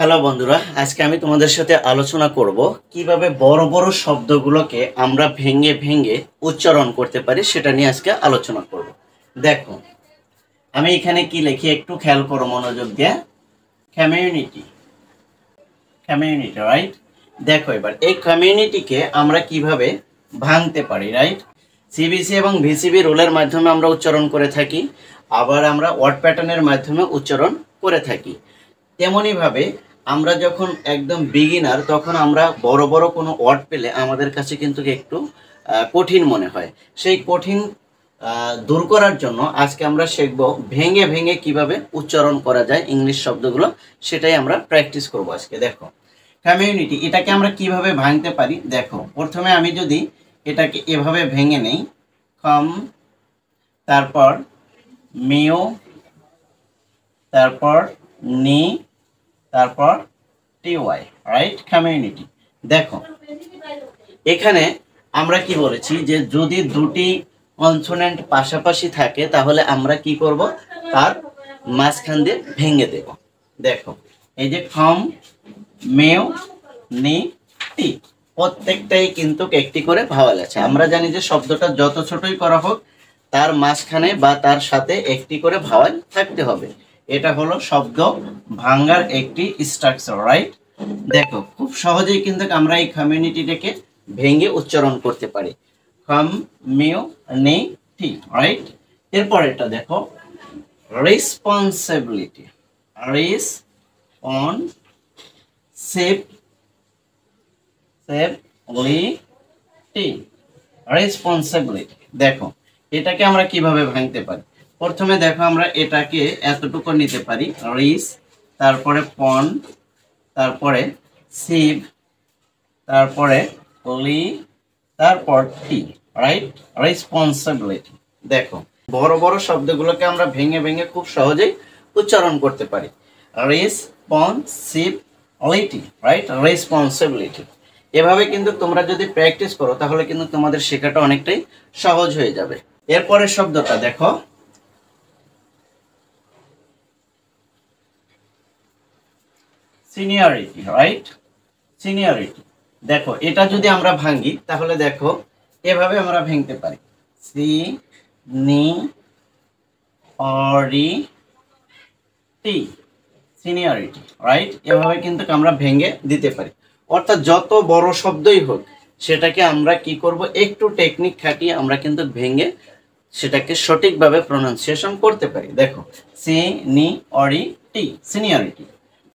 Hello বন্ধুরা, আজকে আমি তোমাদের সাথে আলোচনা করব কিভাবে বড় বড় শব্দগুলোকে আমরা ভেঙে ভেঙে উচ্চারণ করতে পারি সেটা নিয়ে আজকে আলোচনা করব। দেখো, আমি এখানে কি লিখি একটু খেয়াল করো মনোযোগ দিয়ে। Community, community, right. দেখো এবার এই কমিউনিটিকে আমরা কিভাবে ভাঙতে পারি, রাইট। সিবিসি এবং ভিসিবি রুলের মাধ্যমে আমরা উচ্চারণ করে থাকি, আবার আমরা ওয়ার্ড প্যাটার্নের মাধ্যমে উচ্চারণ করে থাকি। তেমনইভাবে আমরা যখন একদম বিগিনার তখন আমরা বড় বড় কোনো ওয়ার্ড পেলে আমাদের কাছে কিন্তু একটু কঠিন মনে হয়। সেই কঠিন দূর করার জন্য আজকে আমরা শিখব ভেঙে ভেঙে কিভাবে উচ্চারণ করা যায় ইংলিশ শব্দগুলো, সেটাই আমরা প্র্যাকটিস করব আজকে। দেখো, কমিউনিটি, এটাকে আমরা কিভাবে ভাঙতে পারি। দেখো, প্রথমে আমি যদি এটাকে এভাবে ভেঙে নেই, কম, তারপর মিও, তারপর নি, তারপর টিওয়াই, রাইট। কমিউনিটি। দেখো এখানে আমরা কি বলেছি যে যদি দুটি কনসোনেন্ট পাশাপাশি থাকে তাহলে আমরা কি করব, তার মাঝখান দিয়ে ভেঙে দেব। দেখো এই যে কম, মেও, নি, টি, প্রত্যেকটাই কিন্তু একটি করে ভাওয়াল আছে। আমরা জানি যে শব্দটা যত ছোটই করা হোক তার মাঝখানে বা তার সাথে একটি করে ভাওয়াল থাকতে হবে। এটা হলো শব্দ ভাঙার একটি স্ট্রাকচার, রাইট। দেখো খুব সহজেই কিন্তু আমরা এই কমিউনিটিটাকে ভেঙে উচ্চারণ করতে পারি। কম, মিও, নি, টি, রাইট। এরপর এটা দেখো, রেসপন্সিবিলিটি, রেসপন্সিবিলিটি। দেখো এটাকে আমরা কিভাবে ভাঙতে পারি। প্রথমে দেখো আমরা এটাকে এতটুকু নিতে পারি, রিস, তারপরে পন, তারপরে সিভ, তারপরে লি, তারপর টি, রাইট। রেসপন্সিবিলিটি। দেখো বড় বড় শব্দগুলোকে আমরা ভেঙে ভেঙে খুব সহজেই উচ্চারণ করতে পারি। Responsibility, right. রেসপন্সিবিলিটি। এভাবে কিন্তু তোমরা যদি প্র্যাকটিস করো তাহলে কিন্তু তোমাদের শেখাটা অনেকটাই সহজ হয়ে যাবে। এরপরের শব্দটা দেখো, সিনিয়রিটি, রাইট। সিনিয়রিটি। দেখো এটা যদি আমরা ভাঙি তাহলে দেখো এভাবে আমরা ভাঙতে পারি, সি নি অরি টি, সিনিয়রিটি, রাইট। এভাবে কিন্তু আমরা ভেঙে দিতে পারি। অর্থাৎ যত বড় শব্দই হোক সেটাকে আমরা কি করব, একটু টেকনিক খাটিয়ে আমরা কিন্তু ভেঙে সেটাকে সঠিকভাবে প্রনাউন্সিয়েশন করতে পারি। দেখো সি নি অরি টি, সিনিয়রিটি।